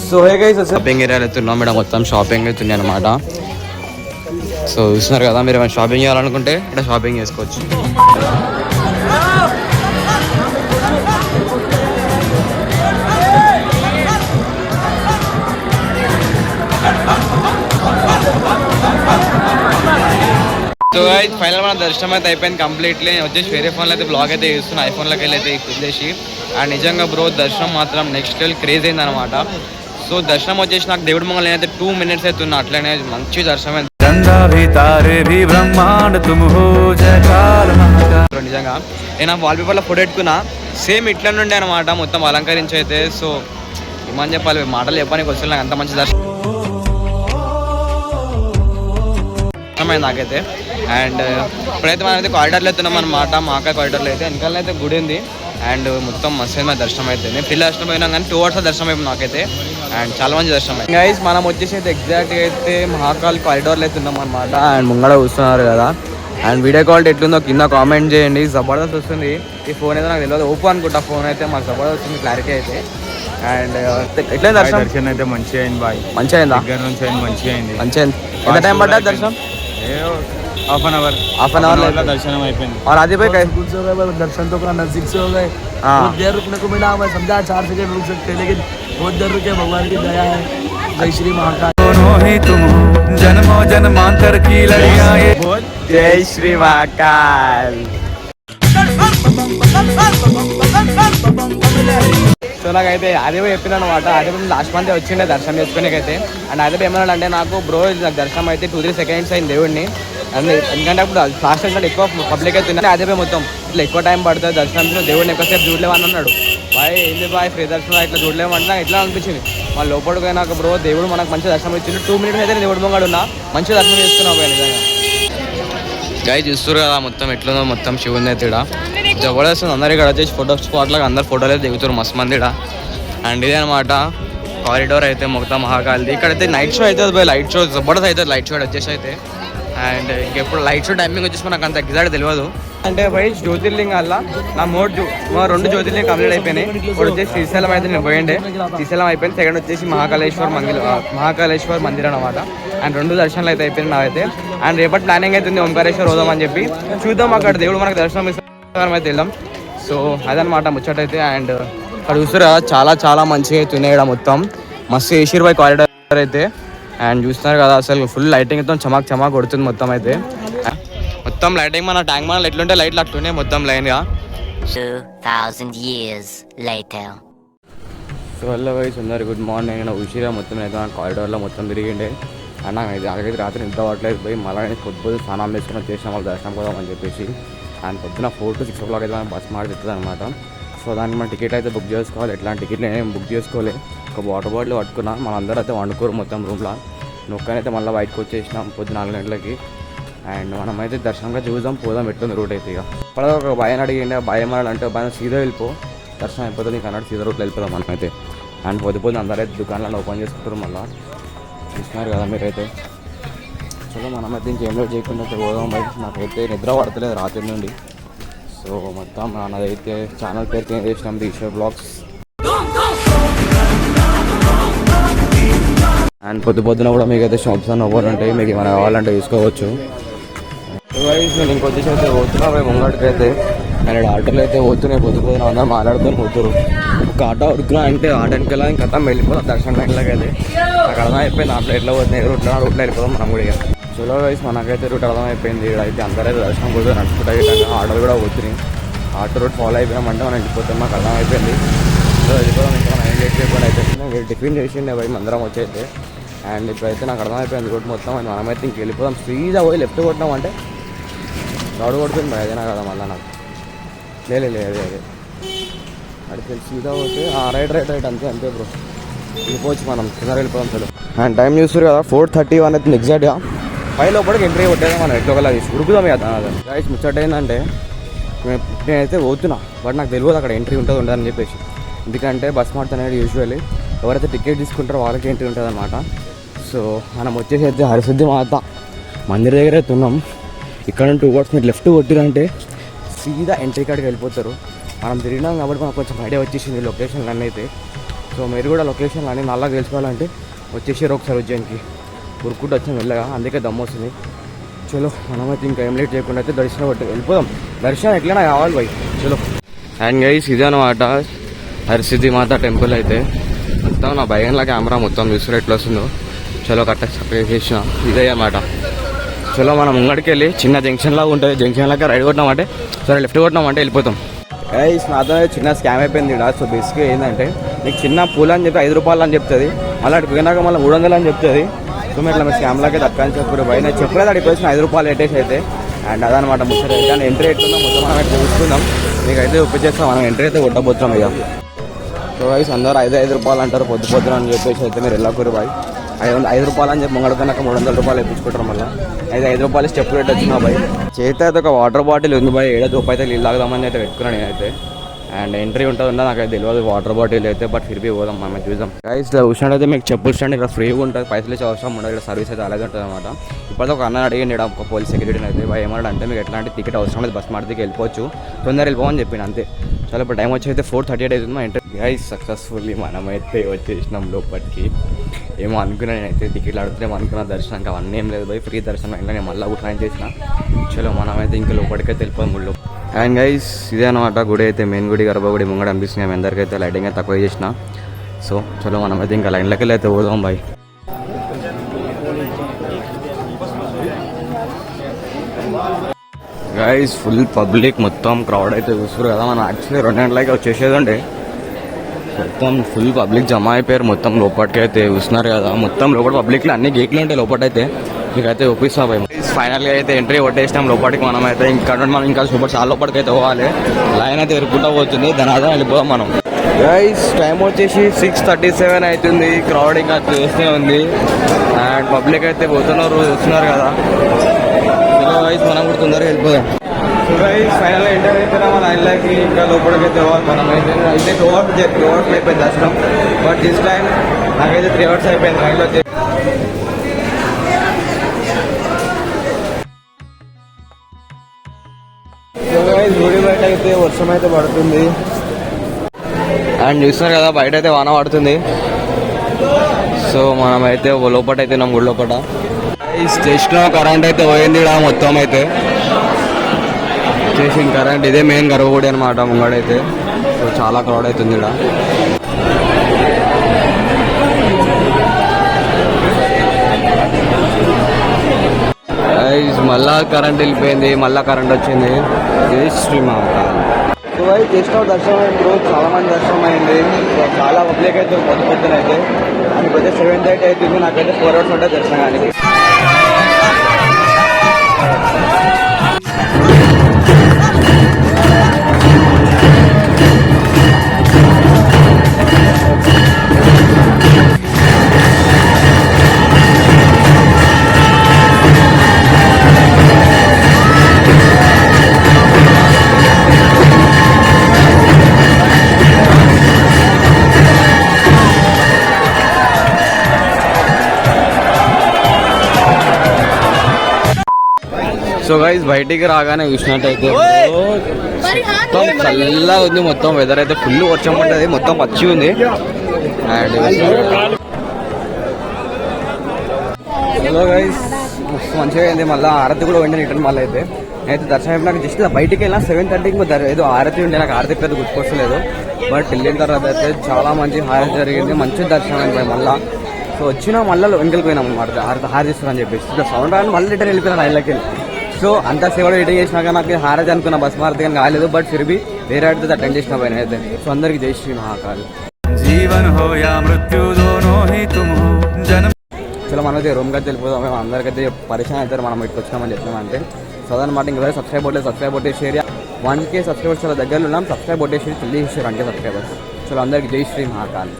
So hey guys shopping ఏరియాలో వెళ్తున్నాం madam. మొత్తం షాపింగ్ అవుతుంది అనమాట. సో చూస్తున్నారు కదా, మీరు ఏమైనా షాపింగ్ చేయాలనుకుంటే ఇక్కడ షాపింగ్ చేసుకోవచ్చు. సో ఫైనల్ మన దర్శనం అయితే అయిపోయింది కంప్లీట్లీ. నేను వచ్చేసి వేరే ఫోన్లో అయితే బ్లాగ్ అయితే చేస్తున్నాను, ఐఫోన్లోకి వెళ్ళి అయితే వదిలేసి. అండ్ నిజంగా బ్రో దర్శనం మాత్రం నెక్స్ట్ లెవెల్ క్రేజ్ అయింది అనమాట. సో దర్శనం వచ్చేసి నాకు దేవుడి మంగళ నేనైతే 2 minutes అవుతున్నా, అట్లనే మంచి దర్శనం. నిజంగా నేను ఆ వాల్పేపర్లో ఫోటో పెట్టుకున్నా, సేమ్ ఇట్లా నుండి అనమాట మొత్తం అలంకరించి అయితే. సో ఏమని చెప్పాలి, మాటలు చెప్పడానికి వస్తుంది నాకు, అంత మంచి దర్శనం నాకైతే. అండ్ ఇప్పుడైతే మనం అయితే కారిడార్లో వెళ్తున్నాం అనమాట. మాకా కారిడార్లో అయితే వెనకాల అయితే గుడి ఉంది. అండ్ మొత్తం మస్తు మన దర్శనం అయితే. నేను పిల్ల దర్శనం అయినా కానీ 2 hours దర్శనం అయిపోయింది నాకైతే. అండ్ చాలా మంచి దర్శనం అయింది గైస్. మనం వచ్చేసి అయితే ఎగ్జాక్ట్గా అయితే మహాకాల్ కారిడార్లో వెళ్తున్నాం అనమాట. అండ్ ముంగడ కూర్చున్నారు కదా. అండ్ వీడియో క్వాలిటీ ఎట్లుందో కింద కామెంట్ చేయండి. జబర్దస్త్ వస్తుంది. ఈ ఫోన్ అయితే నాకు తెలియదు, ఓపో అనుకుంటా ఫోన్ అయితే. మాకు జబర్దస్త్ వస్తుంది క్లారిటీ అయితే. అండ్ ఎట్లా దర్శనం అయితే మంచిగా అయింది బాయ్. మంచిగా అయిందా? దగ్గర నుంచి అయింది, మంచిగా అయింది. మంచిగా అయింది. ఎంత టైం పడ్డా దర్శనం? हाफ एन आवर दर्शन और आदि भाई कुछ हो गए दर्शन तो नजदीक से हो गए. बहुत देर रुकने को मिला, मैं समझा 4 सेकंड रुक सकते, लेकिन बहुत देर रुके. भगवान की दया है. जय श्री महाकाल. दोनों ही तुम जन्मों जन्मांतर की लड़ियां. जय श्री महाकाल. సో నాకైతే ఆదిభాయ్ చెప్పిన అనమాట. ఆదిభాయ్ లాస్ట్ మంత్ వచ్చిండే దర్శనం చేసుకునేకైతే. అండ్ ఆదిభాయ్ ఏమన్నా అంటే నాకు బ్రో నాకు దర్శనం అయితే 2-3 seconds అయింది దేవుడిని. అండ్ ఎందుకంటే అప్పుడు లాస్ట్ టైం కంటే ఎక్కువ పబ్లిక్ అవుతుంది. ఆదిభాయ్ మొత్తం ఇట్లా ఎక్కువ టైం పడుతుంది దర్శనం, దేవుడిని ఎక్కువసేపు చూడలేమని అన్నాడు. బాయ్ ఏంది బాయ్ ఫ్రీ దర్శనం ఇట్లా చూడలేమంటే నాకు ఎట్లా అనిపించింది. మా లోపలికి నాకు బ్రో దేవుడు మనకు మంచి దర్శనం ఇచ్చింది. 2 minutes అయితే దేవుడి ముంగడు ఉన్నా, మంచి దర్శనం చేసుకున్నావు పోయి నిజంగా. గాయ చూస్తారు కదా మొత్తం ఎట్లుందో, మొత్తం శివుని అయితే ఇక్కడ జబర్దస్త్. అందరు ఇక్కడ వచ్చేసి ఫోటో స్పాట్లాగా అందరు ఫోటోలు అయితే దిగుతారు మస్తు మంది ఇక్కడ. అండ్ ఇదే అనమాట కారిడార్ అయితే మొత్తం మహాకాల్ది. ఇక్కడైతే నైట్ షో అవుతుంది పోయి, లైట్ షో జబర్దస్త్ అవుతుంది లైట్ షో వచ్చేసి అయితే. అండ్ ఇంకెప్పుడు లైట్ షో టైమింగ్ వచ్చేసి మనకు అంత ఎగ్జాక్ట్ తెలియదు. అంటే పోయి జ్యోతిర్లింగాల్లో నా 2 జ్యోతిర్లింగం కంప్లీట్ అయిపోయినాయి. ఇప్పుడు వచ్చేసి శ్రీశైలం అయితే నేను పోయిండే, శ్రీశైలం అయిపోయింది. సెకండ్ వచ్చేసి మహాకాళేశ్వర్ మందిర్ అనమాట. అండ్ 2 దర్శనాలు అయితే అయిపోయింది నావైతే. అండ్ రేపటి ప్లానింగ్ అవుతుంది ఓంకారేశ్వర్ పోదాం అని చెప్పి. చూద్దాం అక్కడ దేవుడు మనకు దర్శనం ఇస్తాం అయితే వెళ్దాం. సో అదనమాట ముచ్చటైతే. అండ్ అక్కడ చూస్తారా చాలా చాలా మంచిగా అవుతున్నాయి ఇక్కడ మొత్తం మస్తు ఏషిర్ బై కారిడార్ అయితే. అండ్ చూస్తున్నారు కదా అసలు ఫుల్ లైటింగ్ అయితే చమాక్ చమాక్ కొడుతుంది మొత్తం అయితే. మొత్తం లైటింగ్ మన ట్యాంక్ మన ఎట్లుంటే లైట్లు అట్లునే మొత్తం లైన్గా. 2000 years later. So hello guys అందరు గుడ్ మార్నింగ్. నేను ఉషిరా మొత్తం అయితే కారిడార్లో మొత్తం తిరిగిండే. అండ్ నాకైతే రాత్రి నిద్ర పట్టలేదు పోయి మళ్ళీ పొద్దు స్నానం వేసుకుని వచ్చేసాం వాళ్ళ దర్శనం పోదామని చెప్పేసి. అండ్ పొద్దున 4 to 6 o'clock అయితే మనం బస్ మాడుతుంది అనమాట. సో దానికి మన టికెట్ అయితే బుక్ చేసుకోవాలి. ఎట్లాంటి టికెట్లు నేను బుక్ చేసుకోలే. ఒక వాటర్ బాటిల్ పట్టుకున్నా. మనందరూ అయితే వండుకోరు మొత్తం రూమ్లో. నొక్కనైతే మళ్ళీ బయటకు వచ్చేసినాం పొద్దు 4 గంటలకి. అండ్ మనమైతే దర్శనంగా చూద్దాం పోదాం ఎట్లుంది రూట్ అయితే. ఇక ఇప్పుడు ఒక భయం అడిగిండే, భయం అంటే భయం సీదా వెళ్ళిపో దర్శనం అయిపోతుంది నీకు అన్నట్టు సీదా రూట్లో వెళ్ళిపోదాం మనమైతే. అండ్ పొద్దు అందరైతే దుకాణాలను ఓపెన్ చేసుకుంటారు మళ్ళీ. చూస్తున్నారు కదా మీరైతే. చలో మనమైతే ఇంకేం లేట్ చేయకుండా పోదాం బయట. నాకైతే నిద్ర పడతలేదు రాత్రి నుండి. సో మొత్తం నాదైతే ఛానల్ పేరు చేంజ్ చేసినాం, ఈశ్వర్ బ్లాగ్స్. అండ్ పొద్దున కూడా మీకు అయితే షాప్స్ అన్న ఓపెన్ ఉంటాయి, మీకు ఏమైనా కావాలంటే తీసుకోవచ్చు. నేను ఇంకొచ్చేసి అయితే పోతున్నా ముంగడికి అయితే. అండ్ ఆటోలు అయితే పోతున్నాయి పొద్దున అందరూ మాట్లాడుతూ పోతున్నారు. ఒక ఆటో ఉరుకున్నా అంటే ఆటోకి వెళ్ళాలి ఇంకా వెళ్ళిపోతాం దర్శనం లైన్లోకి అయితే. నాకు అర్థం అయిపోయింది ఆటో ఎట్లా పోతున్నాయి రూట్లో వెళ్ళిపోదాం మనం కూడా. చలో గైస్ మనకైతే రూట్ అర్థం అయిపోయింది. ఇక్కడైతే అందరైతే దర్శనం కూడా నడుచుకుంటాయి. ఆటోలు కూడా పోతున్నాయి. ఆటో రూట్ ఫాలో అయిపోయామంటే మనం వెళ్ళిపోతాం, మాకు అర్థం అయిపోయింది. సో వెళ్ళిపోదాం ఇంకా మనం ఏం లేట్ చేయకుండా అయితే. టిఫిన్ చేసిండే పోయి అందరం వచ్చైతే. అండ్ ఇప్పుడైతే నాకు అర్థం అయిపోయింది రూట్ మొత్తం. మనమైతే ఇంక వెళ్ళిపోదాం. సీదా పోయి లెఫ్ట్ కొట్టినాం అంటే రోడ్డు కొడుతుంది భయ అదేనా కదా మళ్ళీ నాకు లేదు అదే అడిగి సీదా పోతే రైట్ అంతే బ్రో వెళ్ళిపోవచ్చు మనం కింద వెళ్ళిపోదాం. చలో అండ్ టైం చూస్తారు కదా 4:31 అయితే ఎగ్జాక్ట్గా 5 లోపలికి ఎంట్రీ కొట్టేదా మనం ఎట్లా ఉరుకుదాం కదా. గైస్ ముచ్చట ఏంటంటే నేనైతే పోతున్నా బట్ నాకు తెలియదు అక్కడ ఎంట్రీ ఉంటుంది ఉండదని చెప్పేసి. ఎందుకంటే బస్ మాడుతున్నాడు యూజువల్లీ ఎవరైతే టికెట్ తీసుకుంటారో వాళ్ళకి ఎంట్రీ ఉంటుంది అనమాట. సో మనం వచ్చేసి అయితే హరిసిద్ధి మాత మందిర్ దగ్గర అయితే ఉన్నాం. ఇక్కడ 2 words మీరు లెఫ్ట్ కొట్టిరంటే సీదా ఎంట్రీ కాడికి వెళ్ళిపోతారు. మనం తిరిగినాం కాబట్టి మనకు కొంచెం ఐడియా వచ్చేసింది లొకేషన్లు అన్నీ అయితే. సో మీరు కూడా లొకేషన్లు అన్నీ నల్లగా తెలుసుకోవాలంటే వచ్చేసారు ఒకసారి ఉజ్జయిన్కి. ఉరుక్కుంటూ వచ్చాం వెళ్ళగా, అందుకే దమ్ము వస్తుంది. చలో మనమైతే ఇంకా ఏం లేట్ చేయకుండా అయితే దర్శనం పట్టి వెళ్ళిపోదాం. దర్శనం ఎట్లైనా కావాలి భయ్. చలో. అండ్ గైస్ ఇదే అనమాట హరిసిద్ధి మాత టెంపుల్ అయితే. మొత్తం నా భయంలో కెమెరా మొత్తం చూసుకుని ఎట్లా వస్తుందో. చలో కరెక్ట్ సపరేట్ చేసిన ఇదే అన్నమాట. చలో మనం ముంగడికి వెళ్ళి చిన్న జంక్షన్ లాగా ఉంటుంది, జంక్షన్ లాగా రైడ్ కొట్టినామంటే సరే లెఫ్ట్ కొట్టినామంటే వెళ్ళిపోతాం. గైస్ నాతో చిన్న స్కామ్ అయిపోయింది ఇక్కడ. సో బేసిక్గా ఏంటంటే నీకు చిన్న పూలు అని చెప్పి 5 రూపాయలు అని చెప్తుంది, మళ్ళీ అటు పోయినాక మళ్ళీ 300 అని చెప్తుంది. సో మీరు ఇట్లా స్కామ్ లాగే తక్కువ అని చెప్పారు భయ. నేను చెప్పలేదు అడిగి వచ్చిన 5 రూపాయలు ఎట్టేసి అయితే. అండ్ అదనమాట ముచ్చట. కానీ ఎంట్రీ ఎట్లుందో మొత్తం మనం అయితే చూసుకుందాం. మీకు అయితే ఒప్పించేస్తాం, మనం ఎంట్రీ అయితే కొట్టబోతున్నాం ఇక. సో గైస్ అందరూ 5 రూపాయలు అంటారు పొద్దున అని చెప్పేసి అయితే మీరు వెళ్ళకూరు బాయ్. 5 రూపాయలు అని చెప్పి ముంగడుకున్నాక 300 రూపాయలు వేయించుకుంటారు. మళ్ళీ 5 రూపాయలు స్టెప్ రేట్ వచ్చిన బాయ్. చేతి అయితే ఒక వాటర్ బాటిల్ ఉంది బాయ్. 7 రూపాయలు అయితే నీళ్ళు తాగుదామని అయితే పెట్టుకున్నాను నేనైతే. అండ్ ఎంట్రీ ఉంటుందో నాకైతే తెలియదు వాటర్ బాటిల్ అయితే, బట్ ఫిర్బీ పోదాం మనం చూద్దాం. గైస్ ఇలా చూసినట్టయితే మీకు చెప్పులు స్టాండ్ ఇక్కడ ఫ్రీగా ఉంటుంది, పైసలు ఇచ్చే అవసరం ఉండదు. ఇక్కడ సర్వీస్ అయితే అలాగే ఉంటుంది అనమాట. ఇప్పుడు ఒక అన్న అడిగింది ఇక్కడ ఒక పోలీస్ సెక్యూరిటీని అయితే బాయ్ ఏమన్నాడు అంటే మీకు ఎట్లాంటి టికెట్ అవసరం లేదు, బస్ మార్దికి వెళ్ళిపోవచ్చు, తొందరగా వెళ్ళిపోమని చెప్పింది అంతే. చాలా ఇప్పుడు టైం వచ్చి అయితే 4:38 అవుతుంది మా ఎంట్రీ. గైస్ సక్సెస్ఫుల్లీ మనమైతే వచ్చేసినాం లోపలికి. ఏమో అనుకున్నా నేనైతే టికెట్లు అడుగుతున్నాం అనుకున్న దర్శనం అవన్నీ ఏం లేదు బాయ్, ఫ్రీ దర్శనం అయినా నేను మళ్ళీ కూడా ట్రైన్ చేసిన. చలో మనమైతే ఇంకా లోపలికైతే వెళ్ళిపోయాం గుడిలో. అండ్ గైస్ ఇదే అనమాట గుడి అయితే, మెయిన్ గుడి గర్భగుడి ముంగడ అనిపిస్తుంది. మేము అందరికైతే లైటింగ్ అయితే తక్కువ చేసిన. సో చలో మనమైతే ఇంకా లైన్లోకి వెళ్ళి అయితే పోదాం బాయ్. గైస్ ఫుల్ పబ్లిక్ మొత్తం క్రౌడ్ అయితే చూస్తారు కదా. మనం యాక్చువల్లీ 2 గంటలకి వచ్చేసేదండి. మొత్తం ఫుల్ పబ్లిక్ జమ అయిపోయారు మొత్తం లోపలికి అయితే చూస్తున్నారు కదా. మొత్తం లోపల పబ్లిక్లో అన్ని గేట్లు ఉంటాయి లోపలైతే, మీకైతే ఒప్పిస్తా పోయి. ఫైనల్గా అయితే ఎంట్రీ కొట్టేసినాం లోపలికి. మనం అయితే ఇంకా మనం ఇంకా సూపర్ చాలా లోపలికి అయితే పోవాలి. లైన్ అయితే ఎరుకుంటా పోతుంది, దాని ఆధారం వెళ్ళిపోదాం మనం. గైస్ టైం వచ్చేసి 6:37 అవుతుంది. క్రౌడ్ ఇంకా చేస్తూనే ఉంది అండ్ పబ్లిక్ అయితే పోతున్నారు చూస్తున్నారు కదా. గైస్ మనం కూడా తొందరగా వెళ్ళిపోదాం. సో గైస్ ఫైనల్గా ఎంటర్ అయిపోయినా మన లైన్లోకి. ఇంకా లోపలికి అయితే పోవాలి మనం అయితే 2 hours అయిపోయింది దర్శనం. బట్ దిస్ టైం నాకైతే 3 hours అయిపోయింది లైన్లో వచ్చి. గుడి బయట అయితే వర్షం అయితే పడుతుంది అండ్ చూస్తున్నారు కదా బయట అయితే వాన పడుతుంది. సో మనమైతే లోపల అయితే ఉన్నాం గుడి లోపల. స్టేషన్ కరెంట్ అయితే పోయింది ఇక్కడ మొత్తం అయితే స్టేషన్ కరెంట్. ఇదే మెయిన్ గర్భగుడి అనమాట ముంగడైతే. సో చాలా క్రౌడ్ అవుతుంది ఇక్కడ. మళ్ళా కరెంట్ వెళ్ళిపోయింది, మళ్ళీ కరెంట్ వచ్చింది. జై శ్రీమాత. సో జస్ట్ దర్శనం అయింది రోజు, చాలా మంది దర్శనం అయింది. సో చాలా పబ్లిక్ అయితే పొద్దున అయితే. అందుకైతే 7:30 అవుతుంది. నాకైతే 4 hours ఉంటుంది దర్శనానికి. సో గైస్ బయటికి రాగానే చూసినట్టయితే మొత్తం చల్లగా ఉంది. మొత్తం వెదర్ అయితే ఫుల్ వర్షం ఉంటుంది, మొత్తం పచ్చి ఉంది. అండ్ హలో గైస్ మంచిగా అయింది. మళ్ళీ ఆరతి కూడా ఉండే రిటర్న్ మళ్ళీ అయితే. అయితే దర్శనం నాకు జస్ట్ బయటికి వెళ్ళినా 7:30కి ఏదో ఆరతి ఉండే, నాకు ఆరతి పెద్ద గుర్తుకొస్తలేదు. బట్ వెళ్ళిన తర్వాత అయితే చాలా మంచి హారతి జరిగింది, మంచి దర్శనం అయిపోయింది మళ్ళీ. సో వచ్చినా మళ్ళీ వెంకలిపోయినాం అనమాట హారతిస్తారని చెప్పేసి. సౌండ్ రాని మళ్ళీ రిటర్న్ వెళ్ళిపోయినా రైళ్ళకి వెళ్ళి. సో అంత సేవలో రిటర్న్ చేసినాక నాకు హారతి అనుకున్న బస్ మారతి కానీ కాలేదు. బట్ ఫిర్బీ వేరే ఆడితే అటెండ్ చేసిన పైన అయితే. సో అందరికి జై శ్రీ మహాకాల్. చలో మనమైతే రూమ్కి అయితే వెళ్ళిపోదాం. మేము అందరికైతే పరిచయం అవుతారు మనం ఇక్కడికి వచ్చినామని చెప్పినామంటే. సో అదనమాట. ఇంకా సబ్స్క్రైబ్ కొట్టేసి షేర్ 1K సబ్స్క్రైబర్స్ చాలా దగ్గరలో ఉన్నాం. సబ్స్క్రైబ్ కొట్టేసి 1K సబ్స్క్రైబర్స్. చలో అందరికి జై శ్రీ మహాకాల్.